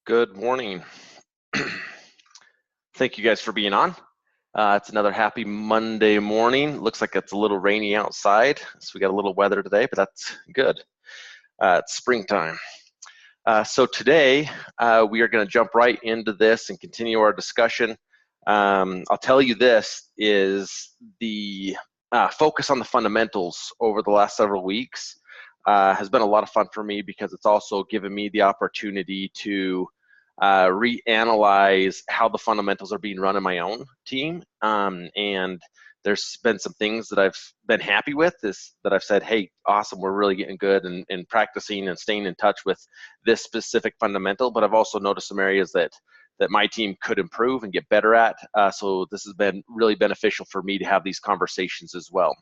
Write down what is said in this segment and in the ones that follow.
Good morning. Thank you guys for being on. It's another happy Monday morning. Looks like it's a little rainy outside, so we got a little weather today, but that's good. It's springtime. So today we are going to jump right into this and continue our discussion. I'll tell you, this is the focus on the fundamentals over the last several weeks has been a lot of fun for me, because it's also given me the opportunity to reanalyze how the fundamentals are being run in my own team. And there's been some things that I've been happy with, that I've said, hey, awesome, we're really getting good and practicing and staying in touch with this specific fundamental. But I've also noticed some areas that my team could improve and get better at. So this has been really beneficial for me to have these conversations as well.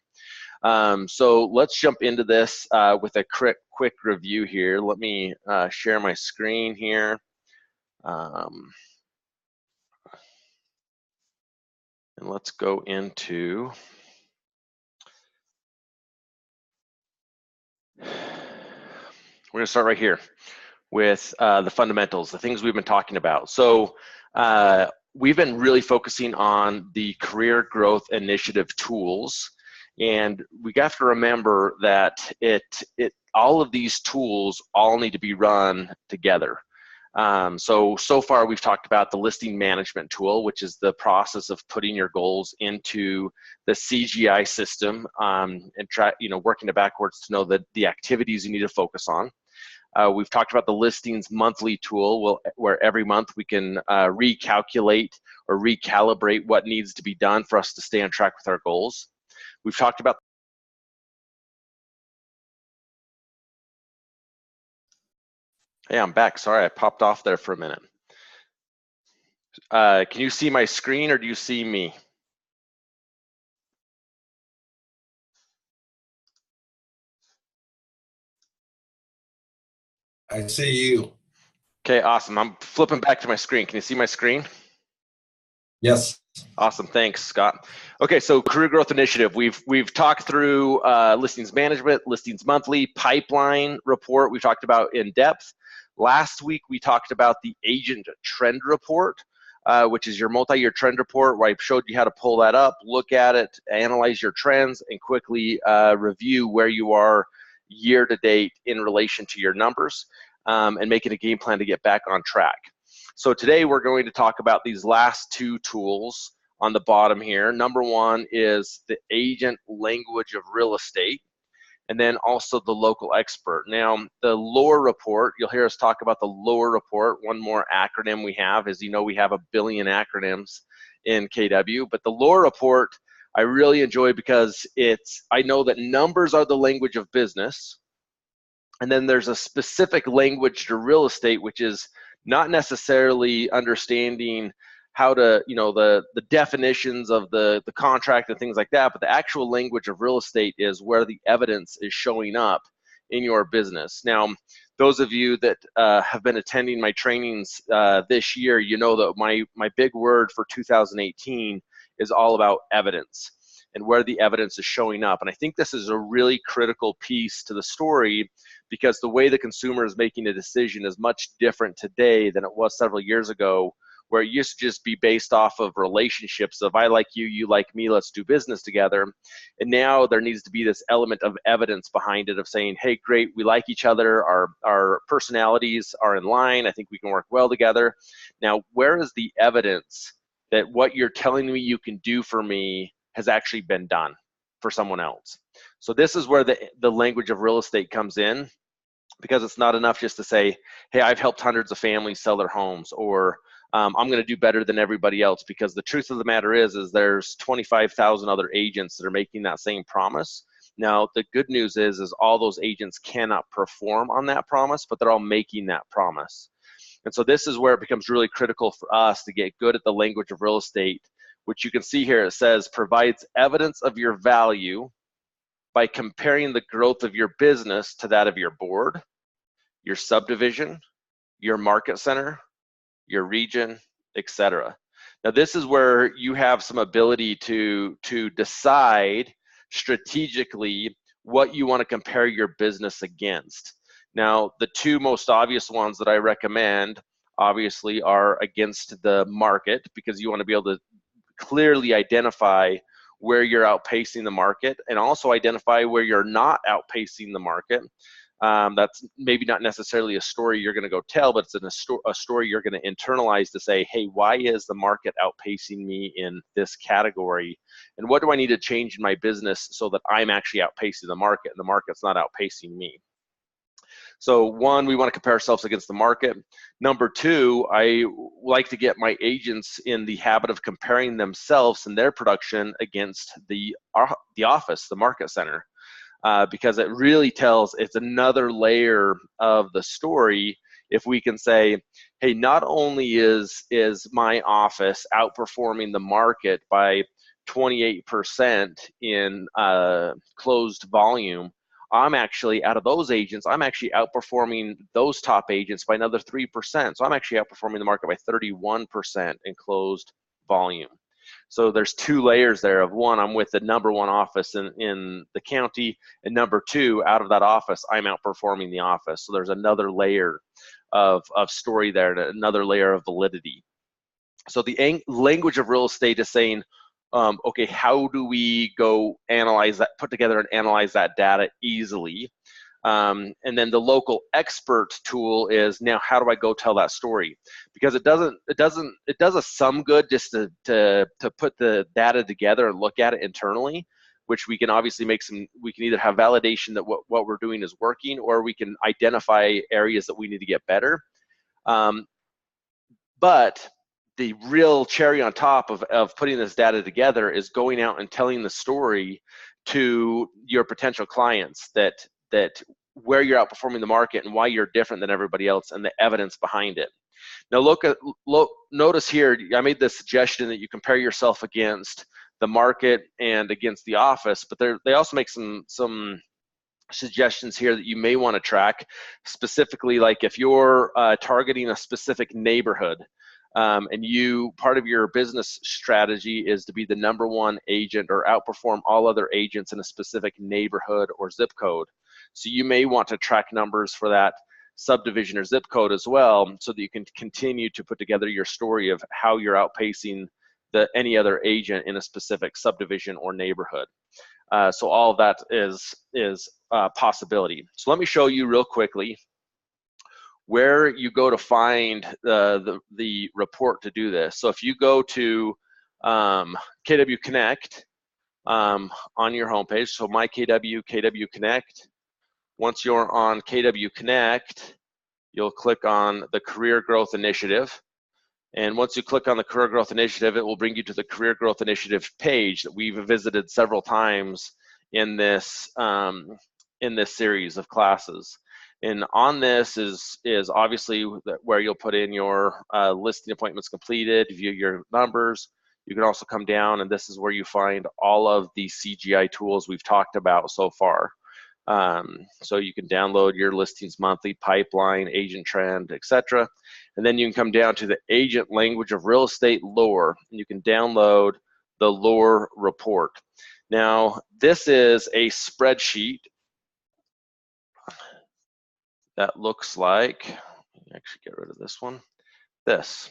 So let's jump into this with a quick review here. Let me share my screen here. And let's go into, we're going to start right here with the fundamentals, the things we've been talking about. So we've been really focusing on the career growth initiative tools, and we have to remember that all of these tools all need to be run together. So far we've talked about the listing management tool, which is the process of putting your goals into the CGI system, and working it backwards to know the activities you need to focus on. We've talked about the listings monthly tool, where every month we can recalculate or recalibrate what needs to be done for us to stay on track with our goals. We've talked about Hey, I'm back. Sorry, I popped off there for a minute. Can you see my screen, or do you see me? I see you. Okay, awesome. I'm flipping back to my screen. Can you see my screen? Yes. Awesome, thanks, Scott. Okay, so career growth initiative. We've talked through listings management, listings monthly, pipeline report. We talked about in depth. Last week we talked about the agent trend report, which is your multi-year trend report, where I showed you how to pull that up, look at it, analyze your trends, and quickly review where you are year to date in relation to your numbers, and making a game plan to get back on track. So today we're going to talk about these last two tools on the bottom here. Number one is the agent language of real estate, and then also the local expert. Now, the LORE report, you'll hear us talk about the LORE report. One more acronym we have is, we have a billion acronyms in KW, but the LORE report I really enjoy, because I know that numbers are the language of business, and then there's a specific language to real estate, which is not necessarily understanding how to, the definitions of the contract and things like that, but the actual language of real estate is where the evidence is showing up in your business. Now, those of you that have been attending my trainings this year, you know that my big word for 2018 is all about evidence and where the evidence is showing up. And I think this is a really critical piece to the story, because the way the consumer is making a decision is much different today than it was several years ago, where it used to just be based off of relationships of, I like you, you like me, let's do business together. And now there needs to be this element of evidence behind it, of saying, hey, great, we like each other, our personalities are in line, I think we can work well together. Now, where is the evidence that what you're telling me you can do for me has actually been done for someone else? So this is where the language of real estate comes in, because it's not enough just to say, hey, I've helped hundreds of families sell their homes, or I'm going to do better than everybody else, because the truth of the matter is there's 25,000 other agents that are making that same promise. Now, the good news is all those agents cannot perform on that promise, but they're all making that promise. And so this is where it becomes really critical for us to get good at the language of real estate, which you can see here. It says provides evidence of your value by comparing the growth of your business to that of your board, your subdivision, your market center, your region, etc. Now, this is where you have some ability to decide strategically what you want to compare your business against. Now, the two most obvious ones that I recommend obviously are against the market, because you want to be able to clearly identify where you're outpacing the market, and also identify where you're not outpacing the market. That's maybe not necessarily a story you're going to go tell, but it's a story you're going to internalize to say, hey, why is the market outpacing me in this category? And what do I need to change in my business so that I'm actually outpacing the market and the market's not outpacing me? So one, we want to compare ourselves against the market. Number two, I like to get my agents in the habit of comparing themselves and their production against the office, the market center. Because it really tells, it's another layer of the story if we can say, hey, not only is my office outperforming the market by 28% in closed volume, I'm actually, out of those agents, I'm actually outperforming those top agents by another 3%. So I'm actually outperforming the market by 31% in closed volume. So there's two layers there of, one, I'm with the number one office in the county, and number two, out of that office, I'm outperforming the office. So there's another layer of story there, another layer of validity. So the language of real estate is saying, okay, how do we go analyze that, put together and analyze that data easily? And then the local expert tool is, now how do I go tell that story? Because it does us some good just to put the data together and look at it internally, which we can obviously we can either have validation that what we're doing is working, or we can identify areas that we need to get better. But the real cherry on top of putting this data together is going out and telling the story to your potential clients, that where you're outperforming the market and why you're different than everybody else, and the evidence behind it. Now notice here, I made the suggestion that you compare yourself against the market and against the office, but they also make some suggestions here that you may want to track, specifically like if you're targeting a specific neighborhood, and part of your business strategy is to be the number one agent or outperform all other agents in a specific neighborhood or zip code. So you may want to track numbers for that subdivision or zip code as well, so that you can continue to put together your story of how you're outpacing any other agent in a specific subdivision or neighborhood. So all of that is a possibility. So let me show you real quickly where you go to find the report to do this. So if you go to KW Connect on your homepage, so my KW Connect. Once you're on KW Connect, you'll click on the Career Growth Initiative. And once you click on the Career Growth Initiative, it will bring you to the Career Growth Initiative page that we've visited several times in this series of classes. And on this is obviously where you'll put in your listing appointments completed, view your numbers. You can also come down, and this is where you find all of the CGI tools we've talked about so far. So you can download your listings monthly, pipeline, agent trend, etc. And then you can come down to the agent language of real estate lore, and you can download the lore report. Now, this is a spreadsheet that looks like, let me actually get rid of this one, this.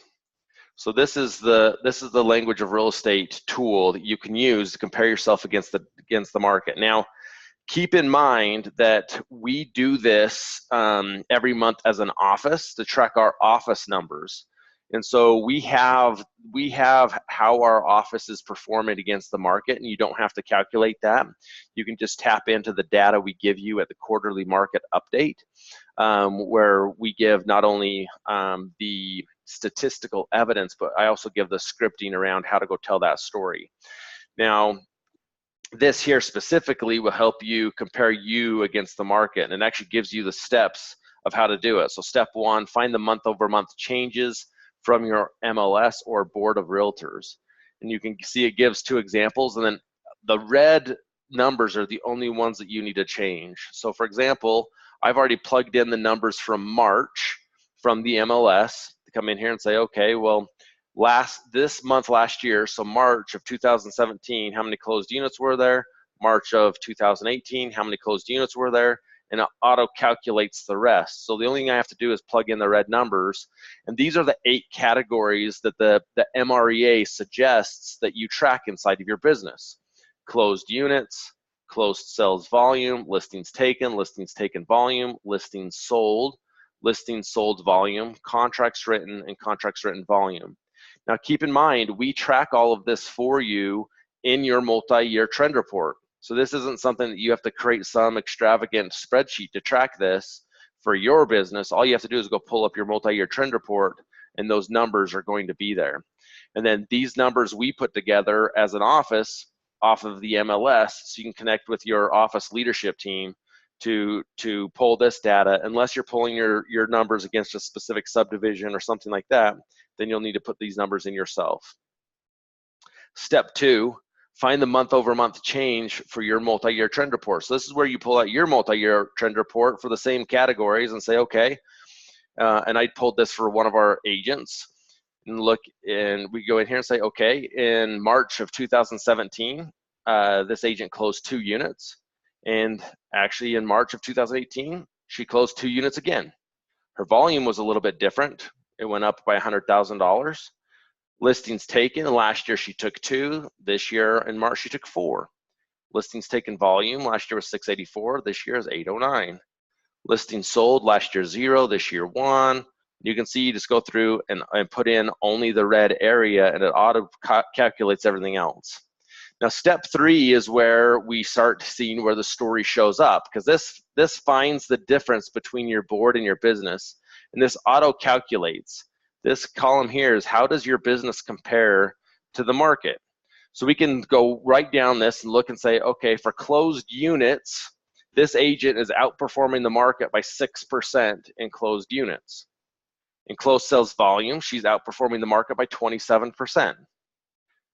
So this is the language of real estate tool that you can use to compare yourself against the market. Now, keep in mind that we do this every month as an office to track our office numbers. And so we have how our office is performing against the market, and you don't have to calculate that. You can just tap into the data we give you at the quarterly market update, where we give not only the statistical evidence, but I also give the scripting around how to go tell that story. Now, this here specifically will help you compare you against the market, and it actually gives you the steps of how to do it. So step one, find the month-over-month changes from your MLS or board of realtors. And you can see it gives two examples, and then the red numbers are the only ones that you need to change. So for example, I've already plugged in the numbers from March from the MLS to come in here and say, okay, well, this month last year, so March of 2017, how many closed units were there? March of 2018, how many closed units were there? and it auto calculates the rest. So the only thing I have to do is plug in the red numbers, and these are the 8 categories that the MREA suggests that you track inside of your business: closed units, closed sales volume, listings taken volume, listings sold volume, contracts written, and contracts written volume. Now keep in mind, we track all of this for you in your multi-year trend report. So this isn't something that you have to create some extravagant spreadsheet to track this for your business. All you have to do is go pull up your multi-year trend report, and those numbers are going to be there. And then these numbers we put together as an office off of the MLS, so you can connect with your office leadership team to pull this data. Unless you're pulling your numbers against a specific subdivision or something like that, then you'll need to put these numbers in yourself. Step 2, find the month-over-month change for your multi-year trend report. So this is where you pull out your multi-year trend report for the same categories and say, okay, and I pulled this for one of our agents, and look, and we go in here and say, okay, in March of 2017, this agent closed 2 units, and actually in March of 2018, she closed 2 units again. Her volume was a little bit different. It went up by $100,000. Listings taken, last year she took 2, this year in March she took 4. Listings taken volume, last year was 684, this year is 809. Listings sold, last year 0, this year 1. You can see, you just go through and put in only the red area, and it auto calculates everything else. Now step 3 is where we start seeing where the story shows up, because this finds the difference between your board and your business, and this auto calculates. This column here is how does your business compare to the market. So we can go right down this and look and say, okay, for closed units, this agent is outperforming the market by 6% in closed units. In closed sales volume, she's outperforming the market by 27%.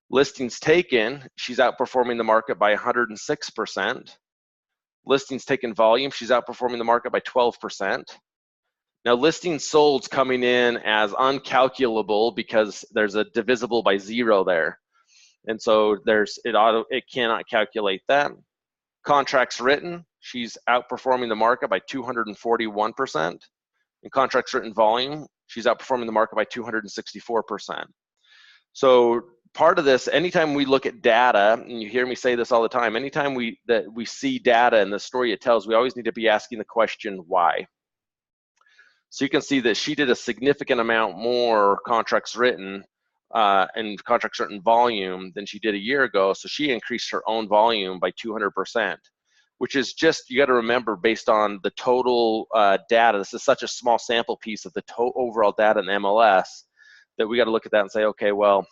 Listings taken, she's outperforming the market by 106%. Listings taken volume, she's outperforming the market by 12%. Now listings sold's coming in as uncalculable because there's a divisible by 0 there. And so it cannot calculate that. Contracts written, she's outperforming the market by 241%. In contracts written volume, she's outperforming the market by 264%. So part of this, anytime we look at data, and you hear me say this all the time, anytime we see data and the story it tells, we always need to be asking the question, why? So you can see that she did a significant amount more contracts written and contracts written volume than she did a year ago. So she increased her own volume by 200%, which is just, you got to remember, based on the total data. This is such a small sample piece of the overall data in MLS that we got to look at that and say, okay, well,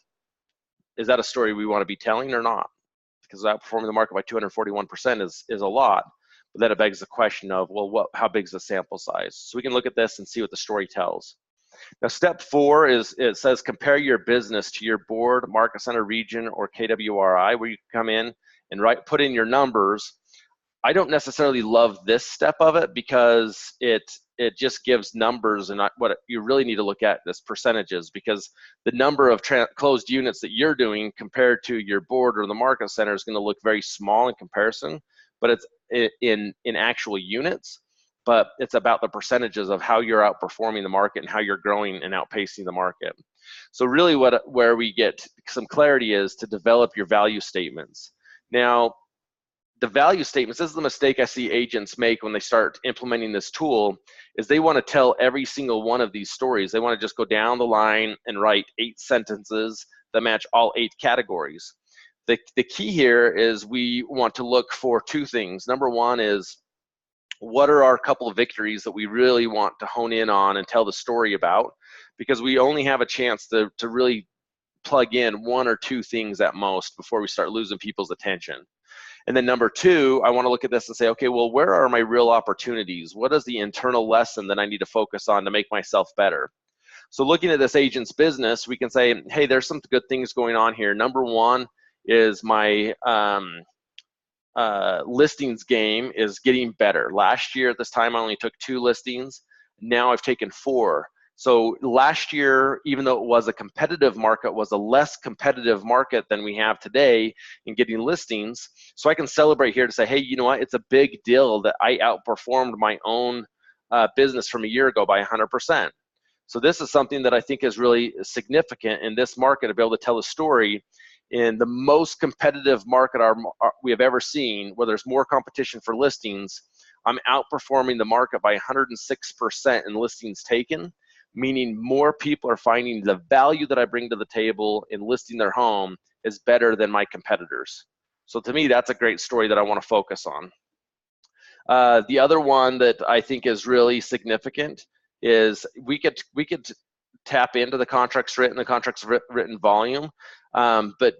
is that a story we want to be telling or not? Because outperforming the market by 241% is a lot. But then it begs the question of, well, how big is the sample size? So we can look at this and see what the story tells. Now, step 4 is, it says compare your business to your board, market center, region, or KWRI, where you can come in and put in your numbers. I don't necessarily love this step of it because it just gives numbers, and what you really need to look at is percentages, because the number of closed units that you're doing compared to your board or the market center is going to look very small in comparison, but it's in actual units, but it's about the percentages of how you're outperforming the market and how you're growing and outpacing the market. So really where we get some clarity is to develop your value statements. Now, the value statements, this is the mistake I see agents make when they start implementing this tool, is they want to tell every single one of these stories. They want to just go down the line and write 8 sentences that match all 8 categories. The key here is we want to look for 2 things. Number 1 is, what are our couple of victories that we really want to hone in on and tell the story about? Because we only have a chance to really plug in 1 or 2 things at most before we start losing people's attention. And then number 2, I want to look at this and say, okay, well, where are my real opportunities? What is the internal lesson that I need to focus on to make myself better? So looking at this agent's business, we can say, hey, there's some good things going on here. Number 1 is my listings game is getting better. Last year at this time, I only took 2 listings. Now I've taken 4. So last year, even though it was a competitive market, was a less competitive market than we have today in getting listings. So I can celebrate here to say, hey, you know what? It's a big deal that I outperformed my own business from a year ago by 100%. So this is something that I think is really significant in this market, to be able to tell a story in the most competitive market we have ever seen, where there's more competition for listings. I'm outperforming the market by 106% in listings taken, meaning more people are finding the value that I bring to the table in listing their home is better than my competitors. So to me, that's a great story that I want to focus on. The other one that I think is really significant is we could tap into the contracts written volume, but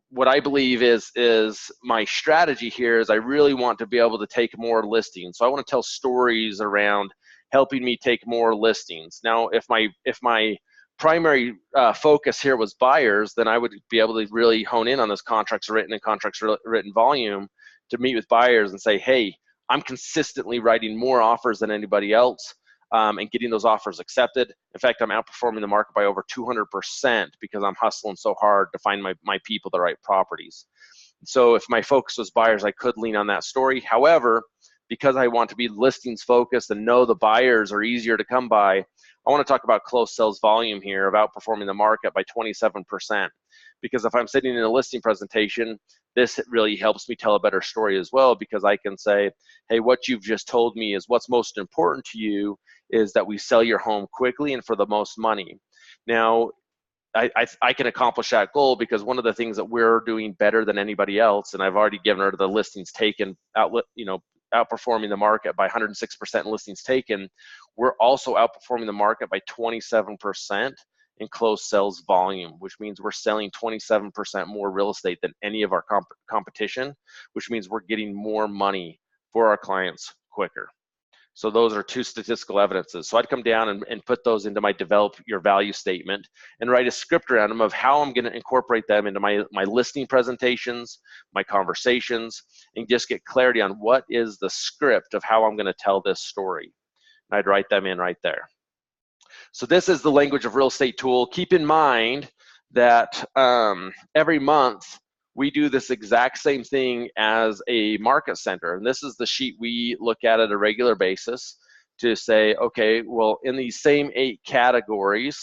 what I believe is my strategy here is I really want to be able to take more listings. So I want to tell stories around helping me take more listings. Now, if my primary focus here was buyers, then I would be able to really hone in on this contracts written and contracts written volume to meet with buyers and say, hey, I'm consistently writing more offers than anybody else and getting those offers accepted. In fact, I'm outperforming the market by over 200% because I'm hustling so hard to find my people the right properties. So if my focus was buyers, I could lean on that story. However, because I want to be listings focused and know the buyers are easier to come by, I want to talk about closed sales volume here of outperforming the market by 27%. Because if I'm sitting in a listing presentation, this really helps me tell a better story as well, because I can say, hey, what you've just told me is what's most important to you is that we sell your home quickly and for the most money. Now, I can accomplish that goal because one of the things that we're doing better than anybody else, and I've already given her the listings taken outperforming the market by 106% in listings taken, we're also outperforming the market by 27% in closed sales volume, which means we're selling 27% more real estate than any of our competition, which means we're getting more money for our clients quicker. So those are two statistical evidences. So I'd come down and put those into my develop your value statement and write a script around them of how I'm going to incorporate them into my listing presentations, my conversations, and just get clarity on what is the script of how I'm going to tell this story. And I'd write them in right there. So this is the Language of Real Estate tool. Keep in mind that every month we do this exact same thing as a market center. And this is the sheet we look at a regular basis to say, okay, well, in these same 8 categories,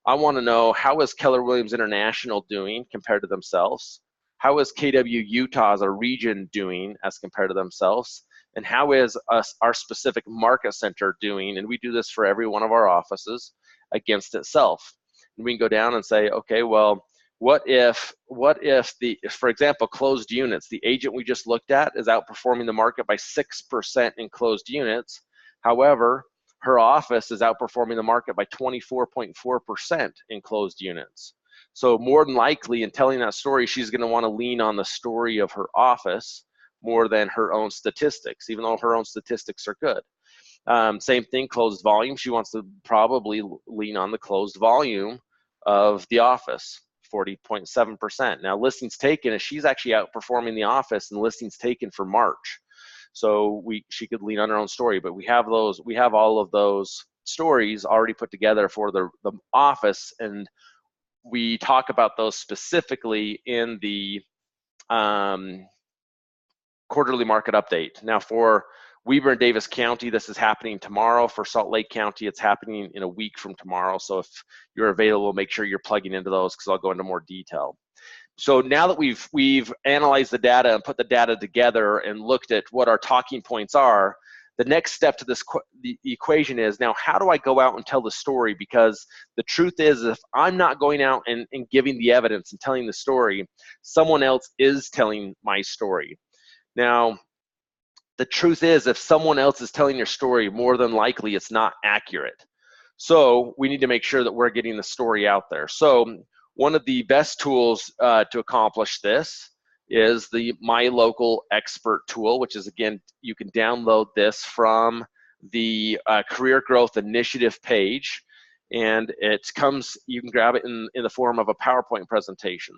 I want to know, how is Keller Williams International doing compared to themselves? How is KW Utah as a region doing as compared to themselves? And how is our specific market center doing? And we do this for every one of our offices against itself. And we can go down and say, okay, well, what if for example, closed units, the agent we just looked at is outperforming the market by 6% in closed units. However, her office is outperforming the market by 24.4% in closed units. So more than likely, in telling that story, she's going to want to lean on the story of her office more than her own statistics, even though her own statistics are good. Same thing, closed volume. She wants to probably lean on the closed volume of the office, 40.7%. Now, listings taken, she's actually outperforming the office in listings taken for March. So she could lean on her own story, but we have all of those stories already put together for the office, and we talk about those specifically in the quarterly market update. Now, for Weber and Davis County, this is happening tomorrow. For Salt Lake County, it's happening in a week from tomorrow. So if you're available, make sure you're plugging into those, because I'll go into more detail. So now that we've analyzed the data and put the data together and looked at what our talking points are, the next step to the equation is, now how do I go out and tell the story? Because the truth is, if I'm not going out and giving the evidence and telling the story, someone else is telling my story. Now, the truth is, if someone else is telling your story, more than likely it's not accurate. So we need to make sure that we're getting the story out there. So one of the best tools to accomplish this is the My Local Expert tool, which is, again, you can download this from the Career Growth Initiative page, and you can grab it in the form of a PowerPoint presentation.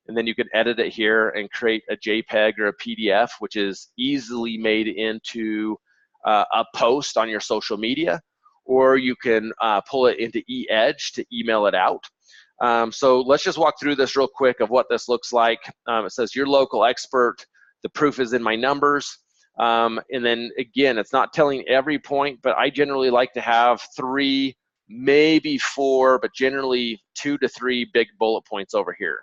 And then you can edit it here and create a JPEG or a PDF, which is easily made into a post on your social media, or you can pull it into eEdge to email it out. So let's just walk through this real quick of what this looks like. It says your local expert, the proof is in my numbers. And then again, it's not telling every point, but I generally like to have 3, maybe 4, but generally 2 to 3 big bullet points over here.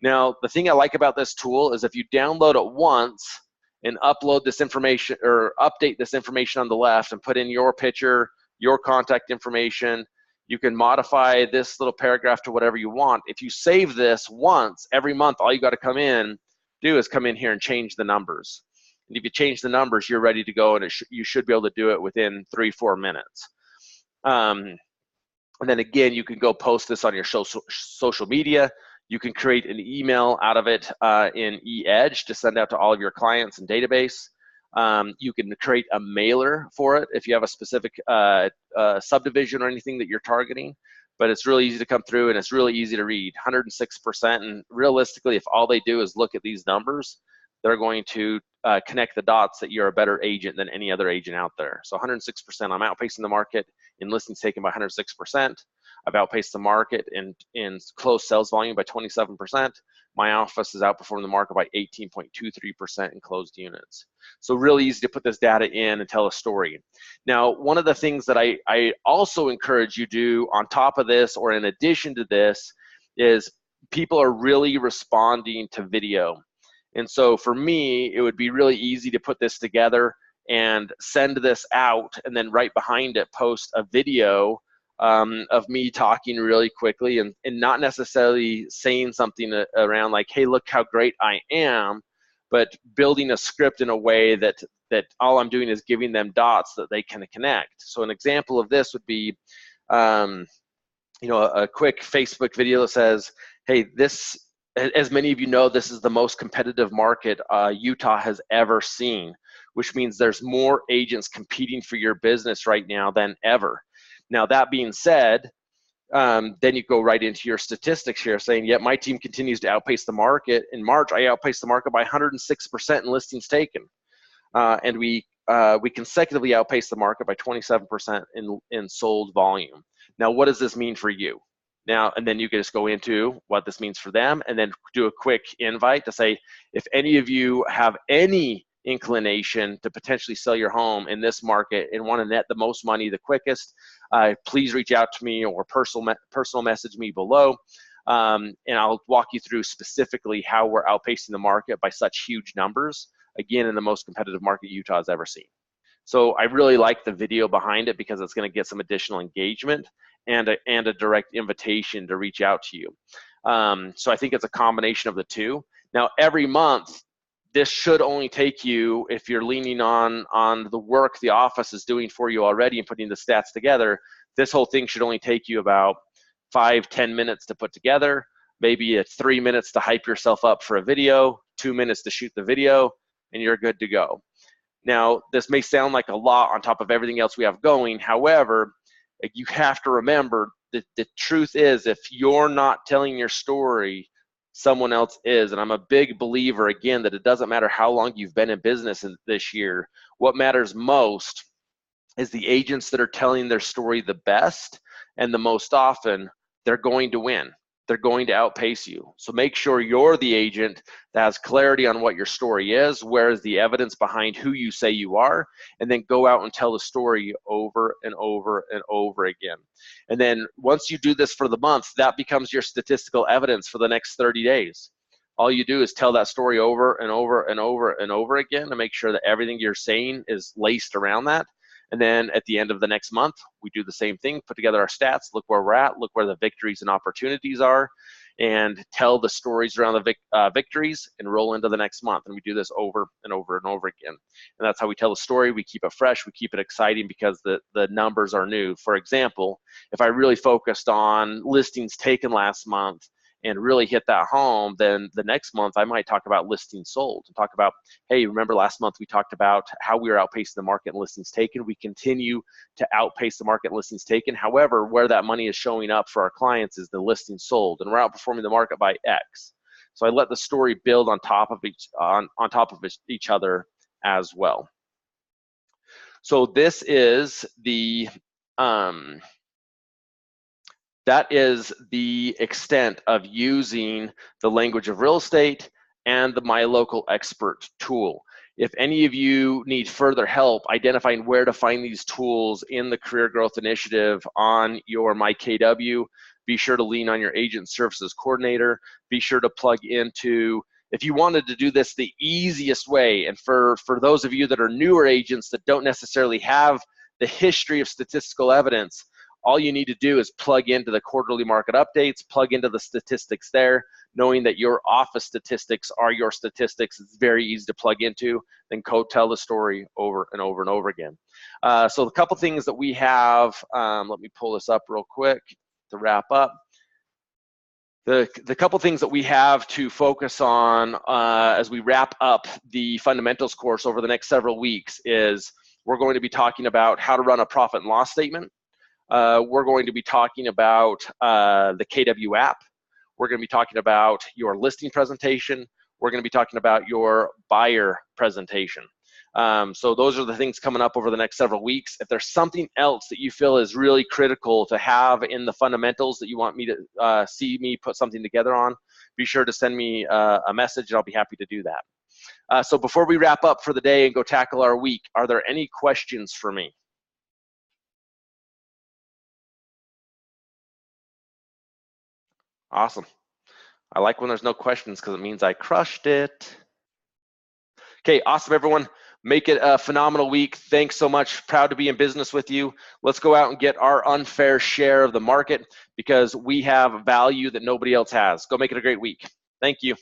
Now, the thing I like about this tool is if you download it once and upload this information or update this information on the left and put in your picture, your contact information, you can modify this little paragraph to whatever you want. If you save this once every month, all you got to do is come in here and change the numbers. And if you change the numbers, you're ready to go, and you should be able to do it within 3-4 minutes. And then again, you can go post this on your social media. You can create an email out of it in eEdge to send out to all of your clients and database. You can create a mailer for it if you have a specific subdivision or anything that you're targeting. But it's really easy to come through, and it's really easy to read. 106%, and realistically, if all they do is look at these numbers, they're going to connect the dots that you're a better agent than any other agent out there. So 106%, I'm outpacing the market in listings taken by 106%. I've outpaced the market in closed sales volume by 27%. My office is outperforming the market by 18.23% in closed units. So really easy to put this data in and tell a story. Now, one of the things that I also encourage you do on top of this or in addition to this is people are really responding to video. And so for me, it would be really easy to put this together and send this out, and then right behind it post a video of me talking really quickly and not necessarily saying something around like, hey, look how great I am, but building a script in a way that all I'm doing is giving them dots that they can connect. So an example of this would be, a quick Facebook video that says, hey, this, as many of you know, this is the most competitive market Utah has ever seen, which means there's more agents competing for your business right now than ever. Now, that being said, then you go right into your statistics here saying, yep, my team continues to outpace the market. In March, I outpaced the market by 106% in listings taken. And we consecutively outpaced the market by 27% in sold volume. Now, what does this mean for you? Now, and then you can just go into what this means for them and then do a quick invite to say, if any of you have any inclination to potentially sell your home in this market and want to net the most money the quickest, please reach out to me or personal message me below, and I'll walk you through specifically how we're outpacing the market by such huge numbers, again, in the most competitive market Utah has ever seen. So I really like the video behind it because it's going to get some additional engagement and a direct invitation to reach out to you. So I think it's a combination of the two. Now, every month, this should only take you, if you're leaning on the work the office is doing for you already and putting the stats together, this whole thing should only take you about 5-10 minutes to put together. Maybe it's 3 minutes to hype yourself up for a video, 2 minutes to shoot the video, and you're good to go. Now, this may sound like a lot on top of everything else we have going. However, you have to remember that the truth is, if you're not telling your story, someone else is. And I'm a big believer, again, that it doesn't matter how long you've been in business this year. What matters most is the agents that are telling their story the best and the most often, they're going to win. They're going to outpace you. So make sure you're the agent that has clarity on what your story is, where is the evidence behind who you say you are, and then go out and tell the story over and over and over again. And then once you do this for the month, that becomes your statistical evidence for the next 30 days. All you do is tell that story over and over and over and over again to make sure that everything you're saying is laced around that. And then at the end of the next month, we do the same thing, put together our stats, look where we're at, look where the victories and opportunities are, and tell the stories around the victories and roll into the next month. And we do this over and over and over again. And that's how we tell the story. We keep it fresh. We keep it exciting because the numbers are new. For example, if I really focused on listings taken last month and really hit that home, then the next month I might talk about listings sold and talk about, hey, remember last month we talked about how we were outpacing the market in listings taken. We continue to outpace the market in listings taken. However, where that money is showing up for our clients is the listings sold, and we're outperforming the market by X. So I let the story build on top of each other as well. So this is the that is the extent of using the language of real estate and the My Local Expert tool. If any of you need further help identifying where to find these tools in the Career Growth Initiative on your MyKW, be sure to lean on your Agent Services Coordinator. Be sure to plug into, if you wanted to do this the easiest way, and for those of you that are newer agents that don't necessarily have the history of statistical evidence, all you need to do is plug into the quarterly market updates, plug into the statistics there, knowing that your office statistics are your statistics. It's very easy to plug into, then tell the story over and over and over again. So a couple things that we have, let me pull this up real quick to wrap up. The couple things that we have to focus on as we wrap up the fundamentals course over the next several weeks is we're going to be talking about how to run a profit and loss statement. We're going to be talking about the KW app. We're going to be talking about your listing presentation. We're going to be talking about your buyer presentation. So those are the things coming up over the next several weeks. If there's something else that you feel is really critical to have in the fundamentals that you want me to see me put something together on, be sure to send me a message and I'll be happy to do that. So before we wrap up for the day and go tackle our week, are there any questions for me? Awesome. I like when there's no questions because it means I crushed it. Okay, awesome, everyone. Make it a phenomenal week. Thanks so much. Proud to be in business with you. Let's go out and get our unfair share of the market because we have value that nobody else has. Go make it a great week. Thank you.